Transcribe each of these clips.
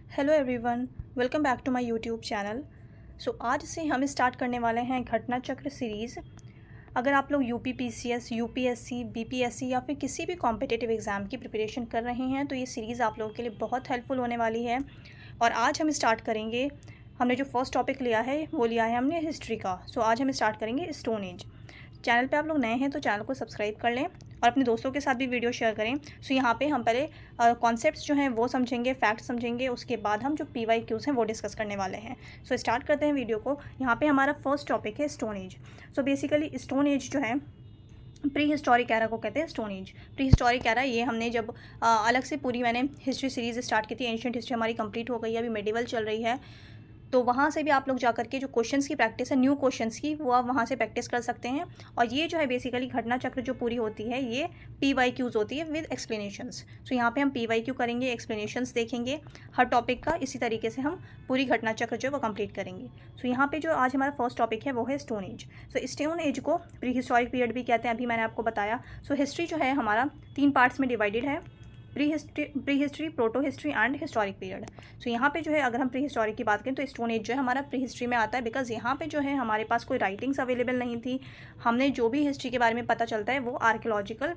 Hello everyone, welcome back to my YouTube channel. आज से हम स्टार्ट करने वाले हैं घटना चक्र सीरीज़। अगर आप लोग यूपी पीसीएस, यूपीएससी, बीपीएससी या फिर किसी भी कॉम्पिटिटिव एग्ज़ाम की प्रिपरेशन कर रहे हैं तो ये सीरीज़ आप लोगों के लिए बहुत हेल्पफुल होने वाली है। और आज हम स्टार्ट करेंगे, हमने जो फर्स्ट टॉपिक लिया है वो लिया है हमने हिस्ट्री का। आज हम स्टार्ट करेंगे स्टोन एज। चैनल पे आप लोग नए हैं तो चैनल को सब्सक्राइब कर लें और अपने दोस्तों के साथ भी वीडियो शेयर करें। यहाँ पे हम पहले कॉन्सेप्ट्स जो हैं वो समझेंगे, फैक्ट्स समझेंगे, उसके बाद हम जो PYQs हैं वो डिस्कस करने वाले हैं। स्टार्ट करते हैं वीडियो को। यहाँ पे हमारा फर्स्ट टॉपिक है stone age. Basically stone age जो है प्री हिस्टोरिक एरा को कहते हैं stone age. Pre historic era ये हमने जब अलग से पूरी मैंने हिस्ट्री सीरीज़ स्टार्ट की थी, एंशिएंट हिस्ट्री हमारी कंप्लीट हो गई है, अभी मेडिवल चल रही है। तो वहाँ से भी आप लोग जा करके जो क्वेश्चंस की प्रैक्टिस है, न्यू क्वेश्चंस की, वो आप वहाँ से प्रैक्टिस कर सकते हैं। और ये जो है बेसिकली घटना चक्र जो पूरी होती है ये PYQs होती है विद एक्सप्लेनेशंस। यहाँ पे हम PYQ करेंगे, एक्सप्लेनेशंस देखेंगे हर टॉपिक का। इसी तरीके से हम पूरी घटना चक्र जो है वो कंप्लीट करेंगे। यहाँ पे जो आज हमारा फर्स्ट टॉपिक है वो है स्टोन एज। स्टोन एज को प्री हिस्टोरिक पीरियड भी कहते हैं, अभी मैंने आपको बताया। हिस्ट्री जो है हमारा 3 पार्ट्स में डिवाइडेड है, pre history, proto history and historic period. यहाँ पे जो है अगर हम प्री हिस्टोरिक की बात करें तो स्टोन एज जो है हमारा प्री हिस्ट्री में आता है, बिकॉज यहाँ पे जो है हमारे पास कोई राइटिंग्स अवेलेबल नहीं थी। हमने जो भी हिस्ट्री के बारे में पता चलता है वो आर्कियोलॉजिकल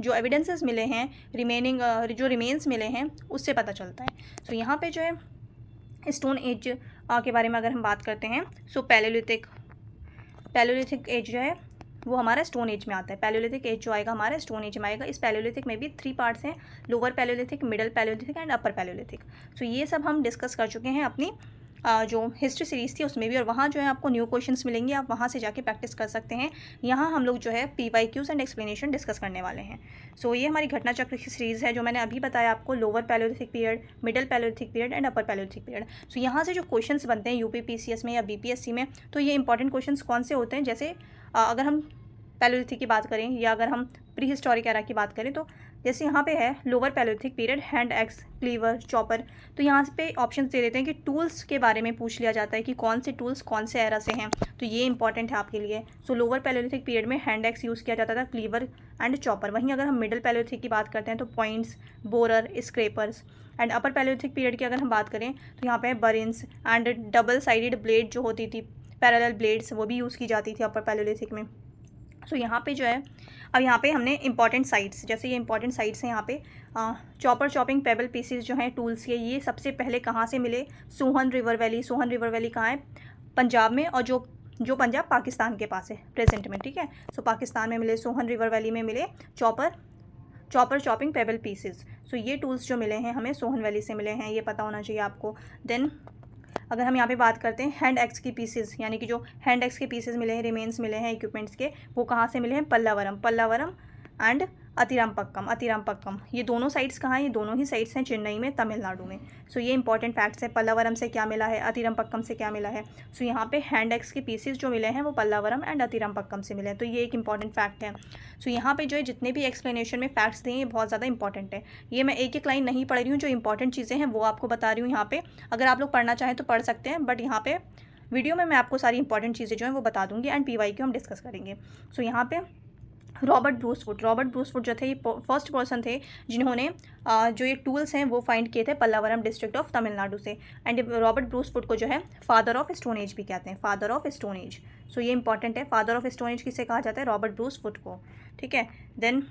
जो एविडेंसेस मिले हैं, रिमेनिंग जो रिमेन्स मिले हैं उससे पता चलता है। यहाँ पे जो है स्टोन एज के बारे में अगर हम बात करते हैं, पैलोलिथिक एज जो है वो हमारा स्टोन एज में आता है। पैलोलिथिक एज जो आएगा हमारा स्टोन एज में आएगा। इस पैलोलिथिक में भी 3 पार्ट्स हैं, lower palaeolithic, middle palaeolithic and upper palaeolithic. ये सब हम डिस्कस कर चुके हैं अपनी जो हिस्ट्री सीरीज़ थी उसमें भी, और वहाँ जो है आपको न्यू क्वेश्चंस मिलेंगे, आप वहाँ से जाके प्रैक्टिस कर सकते हैं। यहाँ हम लोग जो है PYQs एंड एक्सप्लेनेशन डिस्कस करने वाले हैं। ये हमारी घटना चक्र की सीरीज़ है जो मैंने अभी बताया आपको, lower palaeolithic period, middle palaeolithic period and upper palaeolithic period. यहाँ से जो क्वेश्चंस बनते हैं यूपी PCS में या BPSC में, तो ये इंपॉर्टेंट क्वेश्चंस कौन से होते हैं, जैसे अगर हम पैलोलिथिक की बात करें या अगर हम प्री हिस्टोरिक एरा की बात करें, तो जैसे यहाँ पे है lower palaeolithic period, hand axe, cleaver, chopper. तो यहाँ पे ऑप्शंस दे देते हैं कि टूल्स के बारे में पूछ लिया जाता है कि कौन से टूल्स कौन से एरा से हैं, तो ये इंपॉर्टेंट है आपके लिए। लोअर पैलोलिथिक पीरियड में हैंड एक्स यूज़ किया जाता था, क्लीवर एंड चॉपर। वहीं अगर हम मिडल पैलोलिथिक की बात करते हैं तो points, borer, scrapers. And upper palaeolithic period की अगर हम बात करें तो यहाँ पे बरिन्स एंड डबल साइडेड ब्लेड जो होती थी, पैरेलल ब्लेड्स, वो भी यूज़ की जाती थी अपर पैलोलिथिक में। यहाँ पे जो है अब यहाँ पे हमने इंपॉर्टेंट साइट्स, जैसे ये इंपॉर्टेंट साइट्स हैं यहाँ पे चॉपर, चॉपिंग, पेबल पीसीज जो हैं टूल्स के, ये सबसे पहले कहाँ से मिले? Sohan river valley. Sohan river valley कहाँ है? पंजाब में, और जो पंजाब पाकिस्तान के पास है प्रेजेंट में, ठीक है। पाकिस्तान में मिले, सोहन रिवर वैली में मिले चॉपर, चॉपिंग, पेबल पीसेज। ये टूल्स जो मिले हैं हमें सोहन वैली से मिले हैं, ये पता होना चाहिए आपको। देन अगर हम यहाँ पे बात करते हैं हैंड एक्स की पीसेस, यानी कि जो हैंड एक्स के पीसेस मिले हैं, रिमेन्स मिले हैं इक्विपमेंट्स के, वो कहाँ से मिले हैं? पल्लावरम एंड अतिरामपक्कम। ये दोनों साइट्स कहाँ हैं? ये दोनों ही साइट्स हैं चेन्नई में, तमिलनाडु में। ये इंपॉर्टेंट फैक्ट्स है। पल्लावरम से क्या मिला है? अतिरामपक्कम से क्या मिला है? यहाँ पे हैंड एक्स के पीसेस जो मिले हैं वो पल्लावरम एंड अतिरामपक्कम से मिले हैं, तो ये एक इंपॉर्टेंट फैक्ट है। यहाँ पे जो है जितने भी एक्सप्लेनेशन में फैक्ट्स दिए ये बहुत ज़्यादा इंपॉर्टेंट है। ये मैं एक एक लाइन नहीं पढ़ रही हूँ, जो इंपॉर्टेंट चीज़ें हैं वो आपको बता रही हूँ यहाँ पे। अगर आप लोग पढ़ना चाहें तो पढ़ सकते हैं, बट यहाँ पे वीडियो में मैं आपको सारी इंपॉर्टेंट चीज़ें जो हैं वो बता दूँगी एंड PYQ हम डिस्कस करेंगे। यहाँ पे रॉबर्ट ब्रूसफुट जो थे, ये फर्स्ट पर्सन थे जिन्होंने जो ये टूल्स हैं वो फाइंड किए थे पल्लावरम डिस्ट्रिक्ट ऑफ तमिलनाडु से। एंड रॉबर्ट ब्रूसफुट को जो है फादर ऑफ स्टोन एज भी कहते हैं, फादर ऑफ स्टोन एज। ये इंपॉर्टेंट है, फादर ऑफ स्टोन एज किसे कहा जाता है? रॉबर्ट ब्रूसफुट को, ठीक है। Then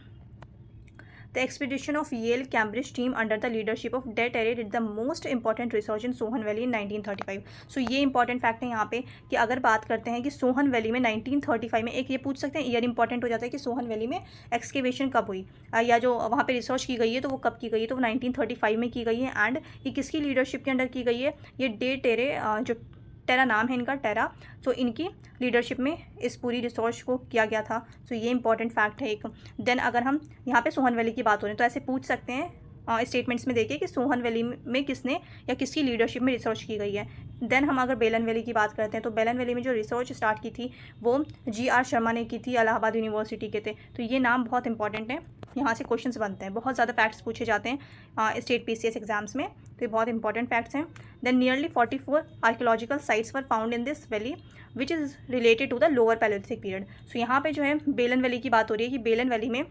The expedition of Yale Cambridge team under the leadership of De Terre did the most important research in Sohan valley in 1935। ये इंपॉर्टेंट फैक्ट है यहाँ पे कि अगर बात करते हैं कि सोहन वैली में 1935 में, एक ये पूछ सकते हैं, ईयर इंपॉर्टेंट हो जाता है कि सोहन वैली में एक्सकेवेशन कब हुई या जो वहाँ पे रिसर्च की गई है तो वो कब की गई है, तो 1935 में की गई है। एंड ये किसकी लीडरशिप के अंडर की गई है? ये डे टेरे, जो टेरा नाम है इनका, टेरा, इनकी लीडरशिप में इस पूरी रिसर्च को किया गया था। ये इंपॉर्टेंट फैक्ट है एक। देन अगर हम यहाँ पे सोहन वैली की बात हो रही है तो ऐसे पूछ सकते हैं स्टेटमेंट्स में देखिए कि सोहन वैली में किसने या किसकी लीडरशिप में रिसर्च की गई है। देन हम अगर बेलन वैली की बात करते हैं तो बेलन वैली में जो रिसर्च स्टार्ट की थी वो GR शर्मा ने की थी, इलाहाबाद यूनिवर्सिटी के थे। ये नाम बहुत इंपॉर्टेंट है, यहाँ से क्वेश्चंस बनते हैं, बहुत ज़्यादा फैक्ट्स पूछे जाते हैं स्टेट PCS एग्जाम्स में, तो ये बहुत इंपॉर्टेंट फैक्ट्स हैं। Then nearly 44 archaeological sites were found in this valley which is related to the lower palaeolithic period. यहाँ पे जो है बेलन वैली की बात हो रही है कि बेलन वैली में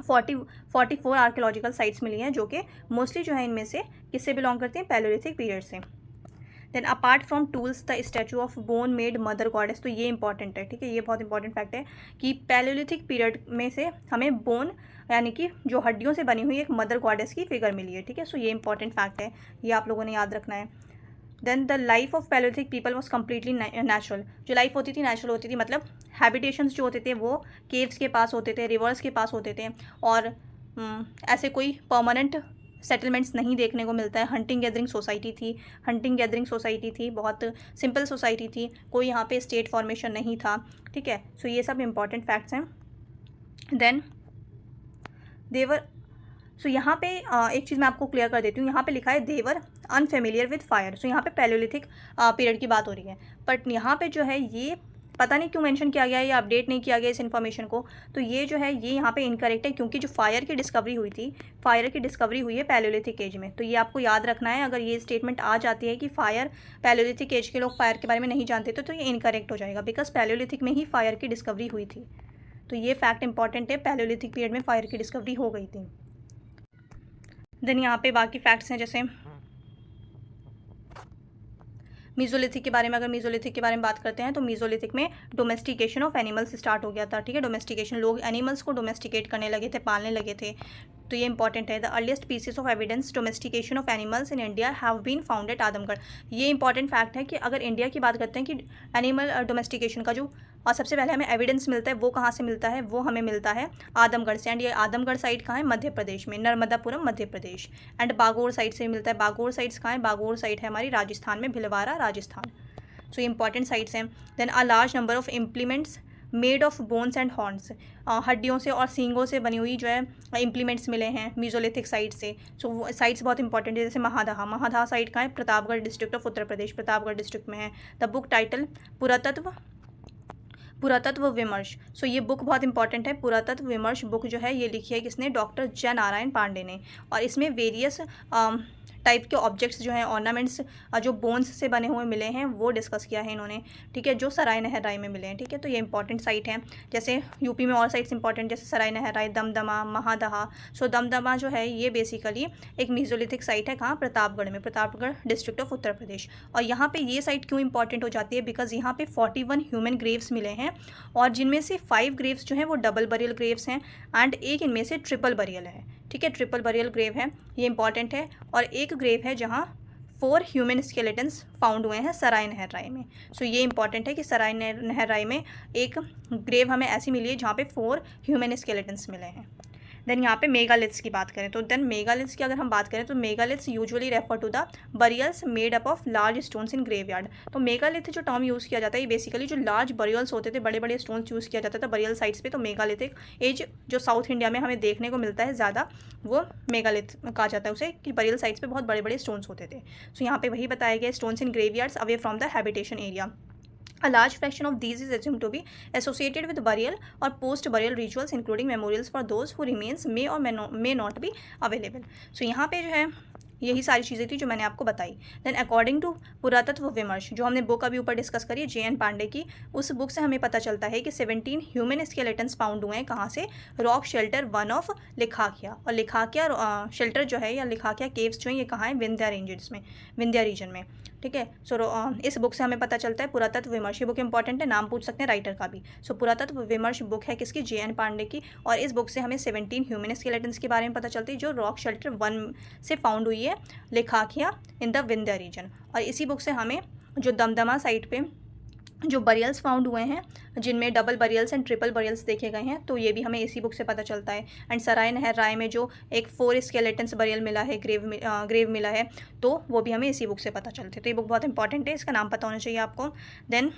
44 आर्कियोलॉजिकल साइट्स मिली हैं, जो कि मोस्टली जो है इनमें से किससे बिलोंग करते हैं, पैलियोलिथिक पीरियड से। Then apart from tools the statue of bone made mother goddess, तो ये इंपॉर्टेंट है, ठीक है, ये बहुत इंपॉर्टेंट फैक्ट है कि पैलियोलिथिक पीरियड में से हमें बोन यानी कि जो हड्डियों से बनी हुई एक मदर गॉडेस की फिगर मिली है, ठीक है। सो ये इंपॉर्टेंट फैक्ट है, ये आप लोगों ने याद रखना है। Then the life of palaeolithic people was completely natural, जो लाइफ होती थी नेचुरल होती थी, मतलब हैबिटेशंस जो होते थे वो केव्स के पास होते थे, रिवर्स के पास होते थे, और ऐसे कोई परमानेंट सेटलमेंट्स नहीं देखने को मिलता है। हंटिंग गैदरिंग सोसाइटी थी, बहुत सिंपल सोसाइटी थी, कोई यहाँ पे स्टेट फॉर्मेशन नहीं था, ठीक है। सो ये सब इंपॉर्टेंट फैक्ट्स हैं। देन देवर, सो यहाँ पे एक चीज़ मैं आपको क्लियर कर देती हूँ, यहाँ पे लिखा है देवर अनफेमिलियर विद फायर, सो यहाँ पे पैलियोलिथिक पीरियड की बात हो रही है, बट यहाँ पे जो है ये पता नहीं क्यों मेंशन किया गया है या अपडेट नहीं किया गया इस इन्फॉर्मेशन को, तो ये जो है ये यहाँ पे इनकरेक्ट है, क्योंकि जो फायर की डिस्कवरी हुई है पैलियोलिथिक एज में, तो ये आपको याद रखना है। अगर ये स्टेटमेंट आ जाती है कि पैलियोलिथिक एज के लोग फायर के बारे में नहीं जानते तो ये इनकरेक्ट हो जाएगा, बिकॉज पैलियोलिथिक में ही फायर की डिस्कवरी हुई थी, तो ये फैक्ट इंपॉर्टेंट है, पैलियोलिथिक पीरियड में फायर की डिस्कवरी हो गई थी। देन यहाँ पे बाकी फैक्ट्स हैं, जैसे मीजोलिथिक के बारे में, अगर मीजोलिथिक के बारे में बात करते हैं तो मीजोलिथिक में डोमेस्टिकेशन ऑफ एनिमल्स स्टार्ट हो गया था, ठीक है। डोमेस्टिकेशन, लोग एनिमल्स को डोमेस्टिकेट करने लगे थे, पालने लगे थे, तो ये इंपॉर्टेंट है। The earliest pieces of evidence domestication of animals in India have been found at Adamgarh, ये इंपॉर्टेंट फैक्ट है कि अगर इंडिया की बात करते हैं कि एनिमल डोमेस्टिकेशन का जो और सबसे पहले हमें एविडेंस मिलता है वो कहाँ से मिलता है, वो हमें मिलता है आदमगढ़ से, एंड ये आदमगढ़ साइड कहाँ है, मध्य प्रदेश में, नर्मदापुरम मध्य प्रदेश, एंड बागोर साइड से मिलता है। बागोर साइड्स कहाँ है, बागोर साइड है हमारी राजस्थान में, भिलवाड़ा राजस्थान, सो ये इंपॉर्टेंट साइट्स हैं। Then a large number of implements made of bones and horns, हड्डियों से और सींगों से बनी हुई जो है इम्प्लीमेंट्स मिले हैं मीजोलिथिक साइट से, सो वो साइट्स बहुत इंपॉर्टेंट है। जैसे महादहा साइट कहाँ है, Pratapgarh district of Uttar Pradesh, Pratapgarh district में है। द बुक टाइटल पुरातत्व विमर्श, सो ये बुक बहुत इंपॉर्टेंट है। पुरातत्व विमर्श बुक जो है ये लिखी है किसने, डॉक्टर जय नारायण पांडे ने, और इसमें वेरियस टाइप के ऑब्जेक्ट्स जो हैं, ऑर्नामेंट्स जो बोन्स से बने हुए मिले हैं वो डिस्कस किया है इन्होंने, ठीक है, जो सराय नहर राय में मिले हैं, ठीक है। तो ये इंपॉर्टेंट साइट है। जैसे यूपी में और साइट्स इंपॉर्टेंट, जैसे सराय नहर राय, दमदमा, महादहा। सो दमदमा जो है ये बेसिकली एक मीजोलिथिक साइट है, कहाँ, प्रतापगढ़ में, प्रतापगढ़ डिस्ट्रिक्ट ऑफ उत्तर प्रदेश। और यहाँ पे ये साइट क्यों इंपॉर्टेंट हो जाती है, बिकॉज यहाँ पे 41 ह्यूमन ग्रेव्स मिले हैं, और जिनमें से 5 ग्रेव्स जो हैं वो डबल बरियल ग्रेव्स हैं, एंड एक इनमें से ट्रिपल बरियल है, ठीक है, ट्रिपल बरियल ग्रेव है, ये इंपॉर्टेंट है। और एक ग्रेव है जहाँ 4 ह्यूमन स्केलेटन्स फाउंड हुए हैं सराय नहर राय में। सो ये इंपॉर्टेंट है कि सराय नहर राय में एक ग्रेव हमें ऐसी मिली है जहाँ पे 4 ह्यूमन स्केलेटन्स मिले हैं। देन यहाँ पे मेगालिथ्स की बात करें तो देन मेगालिथ्स की अगर हम बात करें तो megaliths usually refer to the burials made up of large stones in graveyard. तो मेगालिथ जो टर्म यूज़ किया जाता है ये बेसिकली जो लार्ज बरियल्स होते थे, बड़े बड़े स्टोन्स यूज़ किया जाता था बरियल साइट्स पे, तो मेगालिथिक एज जो साउथ इंडिया में हमें देखने को मिलता है ज़्यादा वो मेगालिथ कहा जाता है उसे, कि बरियल साइट्स पे बहुत बड़े बड़े स्टोन्स होते थे। सो यहाँ पे वही बताया गया, stones in graveyards away from the habitation area. A large fraction of these is assumed to be associated with burial or post-burial rituals, including memorials for those who remains may or may not be available. So यहाँ पे जो है यही सारी चीज़ें थी जो मैंने आपको बताई। देन अकॉर्डिंग टू पुरातत्व विमर्श, जो हमने बुक अभी ऊपर डिस्कस करी है जे.एन. पांडे की, उस बुक से हमें पता चलता है कि 17 ह्यूमन स्केलेटन्स फाउंड हुए हैं, कहाँ से, रॉक शेल्टर 1 ऑफ लिखाकिया। और लिखाकिया शेल्टर जो है या लिखाकिया केव्स जो हैं ये कहाँ है, विंध्या रेंजेस में, विंध्या रीजन में, ठीक है। सो इस बुक से हमें पता चलता है पुरातत्व विमर्श, ये बुक इंपॉर्टेंट है, नाम पूछ सकते हैं राइटर का भी। सो पुरातत्व विमर्श बुक है किसकी, जे.एन. पांडे की, और इस बुक से हमें 17 ह्यूमन स्केलेटन्स के बारे में पता चलती है जो रॉक शेल्टर 1 से फाउंड हुई है लिखाकिया इन द विंध्या रीजन। और इसी बुक से हमें जो दमदमा साइट पे जो बरियल्स फाउंड हुए हैं जिनमें double burials and triple burials देखे गए हैं, तो ये भी हमें इसी बुक से पता चलता है। एंड सराय नहर राय में जो एक 4 स्केलेटन्स बरियल मिला है, ग्रेव मिला है, तो वो भी हमें इसी बुक से पता चलते। तो ये बुक बहुत इंपॉर्टेंट है, इसका नाम पता होना चाहिए आपको। Then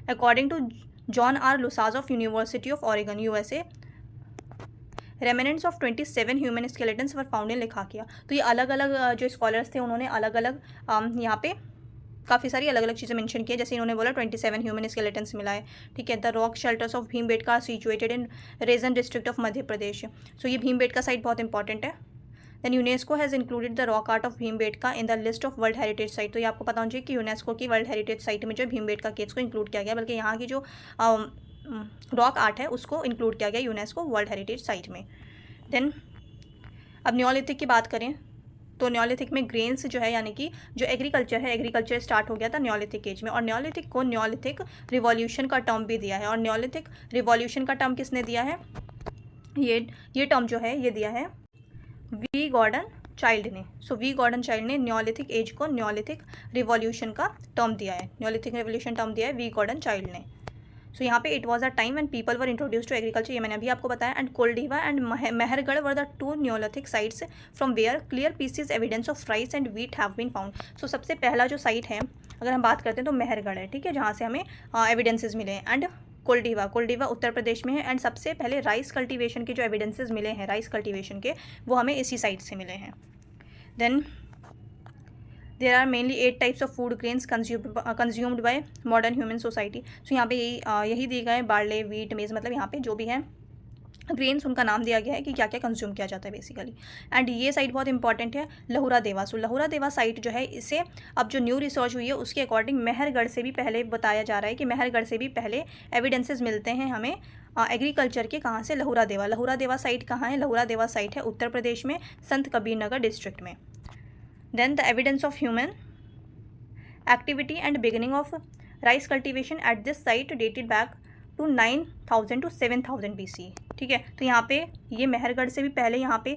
according to John R Lukacs of university of Oregon USA, remnants of 27 human skeletons were found in Lekhahia. तो ये अलग अलग जो स्कॉलर्स थे उन्होंने अलग अलग यहाँ पे काफ़ी सारी अलग अलग चीज़ें मेंशन की है। जैसे इन्होंने बोला 27 ह्यूमन स्केलेटन्स मिला है, ठीक है। The rock shelters of Bhimbetka situated in Raisen district of Madhya Pradesh. So ये भीमबेटका साइट बहुत इंपॉर्टेंट है। Then UNESCO has included the rock art of Bhimbetka in the list of world heritage site. तो ये आपको पता होना चाहिए कि यूनेस्को की वर्ल्ड हेरिटेज साइट में जो भीमबेटका केव्स को इंक्लूड किया गया, बल्कि यहाँ की जो रॉक आर्ट है उसको इंक्लूड किया गया यूनेस्को वर्ल्ड हेरिटेज साइट में। देन अब न्योलिथिक की बात करें तो न्योलिथिक में ग्रेन्स जो है यानी कि जो एग्रीकल्चर है, एग्रीकल्चर स्टार्ट हो गया था न्योलिथिक एज में। और न्योलिथिक को न्योलिथिक रिवॉल्यूशन का टर्म भी दिया है। और न्योलिथिक रिवॉल्यूशन का टर्म किसने दिया है? ये टर्म जो है ये दिया है वी गॉर्डन चाइल्ड ने। सो वी गॉर्डन चाइल्ड ने न्योलिथिक एज को न्योलिथिक रिवॉल्यूशन का टर्म दिया है, न्योलिथिक रिवॉल्यूशन टर्म दिया है वी गॉर्डन चाइल्ड ने। सो यहाँ पे it was a time when people were introduce to agriculture, ये मैंने अभी आपको बताया। And Koldihwa and Mehrgarh were the two neolithic sites from where clear pieces evidence of rice and wheat have been found. So सबसे पहला जो साइट है अगर हम बात करते हैं तो मेहरगढ़ है, ठीक है, जहाँ से हमें एविडेंसेज मिले हैं। एंड कोल्डिवा उत्तर प्रदेश में है। एंड सबसे पहले राइस कल्टीवेशन के जो एविडेंसेज मिले हैं राइस कल्टीवेशन के, वो हमें इसी साइट से मिले हैं। Then there are mainly 8 types of food grains consumed by modern human society. So यहाँ पे यही दिए गए हैं बार्ले, वीट, मेज, मतलब यहाँ पे जो भी है ग्रेन्स उनका नाम दिया गया है कि क्या क्या कंज्यूम किया जाता है बेसिकली। एंड ये साइट बहुत इंपॉर्टेंट है लहुरा देवा। सो लहुरा देवा साइट जो है इसे अब जो न्यू रिसर्च हुई है उसके अकॉर्डिंग मेहरगढ़ से भी पहले बताया जा रहा है कि मेहरगढ़ से भी पहले एविडेंसेस मिलते हैं हमें एग्रीकल्चर के। कहाँ से? लहुरा देवा साइट कहाँ है? लहुरा देवा साइट है उत्तर प्रदेश में, संत कबीर नगर डिस्ट्रिक्ट में। Then the evidence of human activity and beginning of rice cultivation at this site dated back to 9000 to 7000 BC, ठीक है। तो यहाँ पे ये मेहरगढ़ से भी पहले यहाँ पे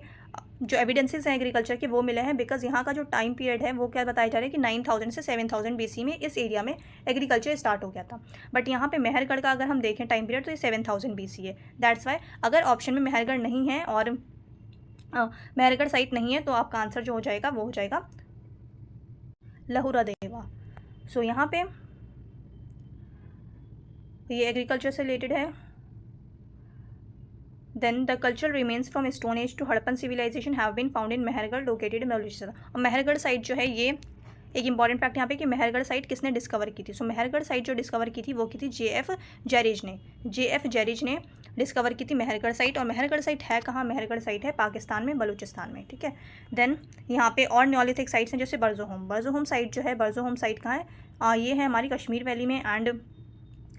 जो एविडेंसेस हैं एग्रीकल्चर के वो मिले हैं, बिकॉज यहाँ का जो टाइम पीरियड है वो क्या बताया जा रहा है कि 9000 से 7000 BC में इस एरिया में एग्रीकल्चर स्टार्ट हो गया था। बट यहाँ पे मेहरगढ़ का अगर हम देखें टाइम पीरियड तो ये 7000 BC है। दैट्स वाई अगर ऑप्शन में मेहरगढ़ नहीं है और मेहरगढ़ साइट नहीं है तो आपका आंसर जो हो जाएगा वो हो जाएगा लहुरा देवा। सो यहाँ पे ये एग्रीकल्चर से रिलेटेड है। Then the cultural remains from stone age to Harappan civilisation have been found in Mehrgarh located in Baluchistan. और मेहरगढ़ साइट जो है ये एक इंपॉर्टेंट फैक्ट यहाँ पे कि मेहरगढ़ साइट किसने डिस्कवर की थी। सो मेहरगढ़ साइट जो डिस्कवर की थी वो की थी J.F. जेरिज ने डिस्कवर की थी मेहरगढ़ साइट। और मेहरगढ़ साइट है कहाँ? मेहरगढ़ साइट है पाकिस्तान में, बलूचिस्तान में, ठीक है। देन यहाँ पे और न्योलिथिक साइट्स हैं जैसे बर्जोहोम साइट जो है, बर्जोहोम साइट कहाँ है? ये है हमारी कश्मीर वैली में। एंड